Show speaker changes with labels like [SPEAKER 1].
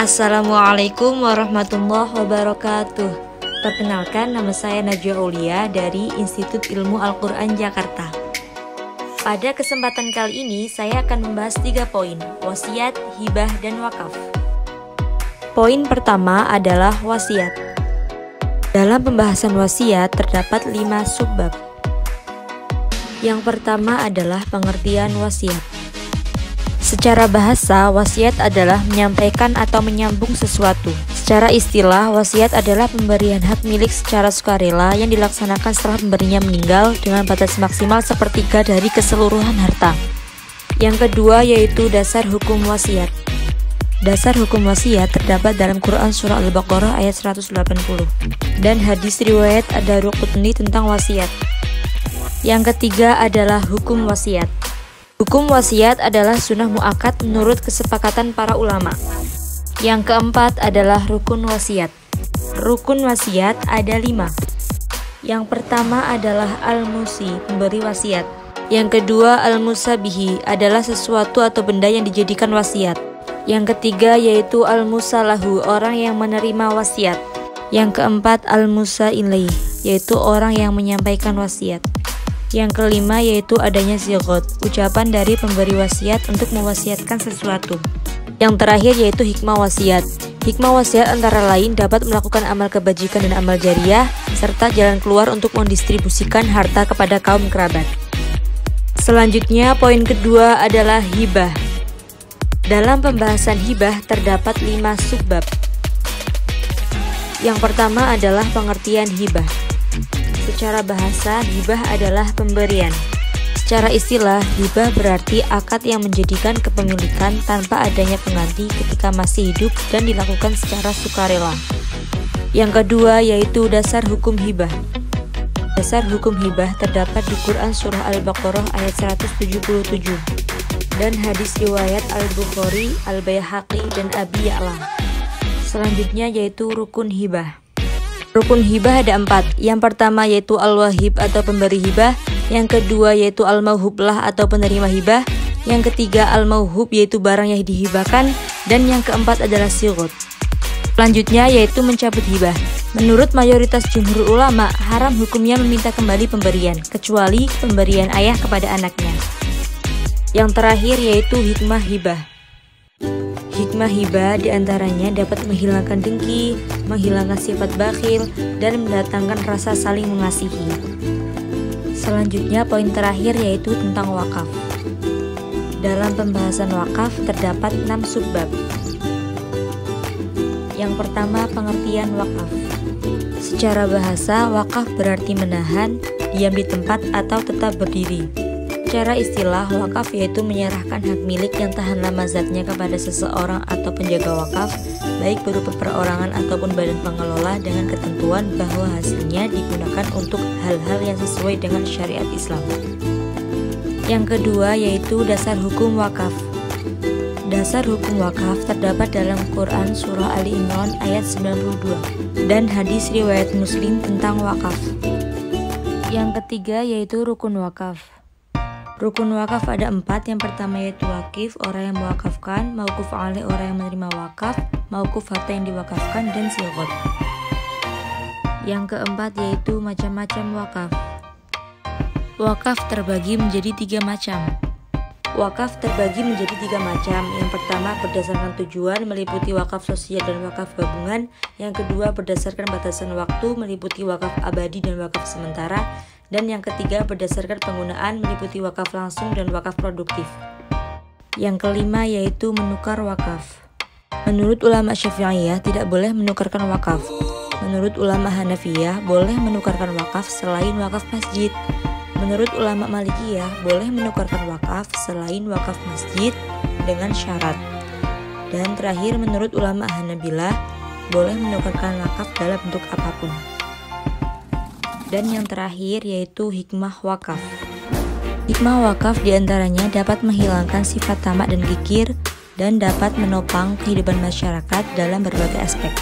[SPEAKER 1] Assalamualaikum warahmatullahi wabarakatuh. Perkenalkan, nama saya Najwa Aulia dari Institut Ilmu Al-Quran Jakarta. Pada kesempatan kali ini saya akan membahas 3 poin: wasiat, hibah, dan wakaf. Poin pertama adalah wasiat. Dalam pembahasan wasiat terdapat 5 subbab. Yang pertama adalah pengertian wasiat. Secara bahasa, wasiat adalah menyampaikan atau menyambung sesuatu. Secara istilah, wasiat adalah pemberian hak milik secara sukarela yang dilaksanakan setelah pemberinya meninggal dengan batas maksimal sepertiga dari keseluruhan harta. Yang kedua yaitu dasar hukum wasiat. Dasar hukum wasiat terdapat dalam Quran Surah Al-Baqarah ayat 180 dan hadis riwayat Ad-Daruqutni tentang wasiat. Yang ketiga adalah hukum wasiat. Hukum wasiat adalah sunnah muakkad menurut kesepakatan para ulama. Yang keempat adalah rukun wasiat. Rukun wasiat ada 5. Yang pertama adalah al-musi, pemberi wasiat. Yang kedua al-musabihi, adalah sesuatu atau benda yang dijadikan wasiat. Yang ketiga yaitu al-musalahu, orang yang menerima wasiat. Yang keempat al-musa ilaih, yaitu orang yang menyampaikan wasiat. Yang kelima yaitu adanya sigot, ucapan dari pemberi wasiat untuk mewasiatkan sesuatu. Yang terakhir yaitu hikmah wasiat. Hikmah wasiat antara lain dapat melakukan amal kebajikan dan amal jariah, serta jalan keluar untuk mendistribusikan harta kepada kaum kerabat. Selanjutnya, poin kedua adalah hibah. Dalam pembahasan hibah terdapat 5 subbab. Yang pertama adalah pengertian hibah. Secara bahasa, hibah adalah pemberian. Secara istilah, hibah berarti akad yang menjadikan kepemilikan tanpa adanya pengganti ketika masih hidup dan dilakukan secara sukarela. Yang kedua yaitu dasar hukum hibah. Dasar hukum hibah terdapat di Quran Surah Al-Baqarah ayat 177 dan hadis riwayat Al-Bukhari, Al-Baihaqi, dan Abi Ya'la. Selanjutnya yaitu rukun hibah. Rukun hibah ada 4. Yang pertama yaitu al-wahib atau pemberi hibah. Yang kedua yaitu al-mauhublah atau penerima hibah. Yang ketiga al-mauhub yaitu barang yang dihibahkan. Dan yang keempat adalah sigot. Selanjutnya yaitu mencabut hibah. Menurut mayoritas jumhur ulama, haram hukumnya meminta kembali pemberian, kecuali pemberian ayah kepada anaknya. Yang terakhir yaitu hikmah hibah. Hikmah hibah diantaranya dapat menghilangkan dengki, menghilangkan sifat bakhil, dan mendatangkan rasa saling mengasihi. Selanjutnya poin terakhir yaitu tentang wakaf. Dalam pembahasan wakaf terdapat 6 subbab. Yang pertama, pengertian wakaf. Secara bahasa, wakaf berarti menahan, diam di tempat, atau tetap berdiri. Secara istilah, wakaf yaitu menyerahkan hak milik yang tahan lama zatnya kepada seseorang atau penjaga wakaf, baik berupa perorangan ataupun badan pengelola, dengan ketentuan bahwa hasilnya digunakan untuk hal-hal yang sesuai dengan syariat Islam. Yang kedua yaitu dasar hukum wakaf. Dasar hukum wakaf terdapat dalam Quran Surah Ali Imran ayat 92 dan hadis riwayat Muslim tentang wakaf. Yang ketiga yaitu rukun wakaf. Rukun wakaf ada 4. Yang pertama yaitu wakif, orang yang mewakafkan, mauquf alaih, orang yang menerima wakaf, mauquf harta yang diwakafkan, dan sigot. Yang keempat yaitu macam-macam wakaf. Wakaf terbagi menjadi 3 macam. Wakaf terbagi menjadi 3 macam. Yang pertama berdasarkan tujuan, meliputi wakaf sosial dan wakaf gabungan. Yang kedua berdasarkan batasan waktu, meliputi wakaf abadi dan wakaf sementara. Dan yang ketiga berdasarkan penggunaan, meliputi wakaf langsung dan wakaf produktif. Yang kelima yaitu menukar wakaf. Menurut ulama Syafi'iyah tidak boleh menukarkan wakaf. Menurut ulama Hanafiyah boleh menukarkan wakaf selain wakaf masjid. Menurut ulama Malikiyah boleh menukarkan wakaf selain wakaf masjid dengan syarat. Dan terakhir menurut ulama Hanabilah boleh menukarkan wakaf dalam bentuk apapun. Dan yang terakhir yaitu hikmah wakaf. Hikmah wakaf diantaranya dapat menghilangkan sifat tamak dan kikir dan dapat menopang kehidupan masyarakat dalam berbagai aspek.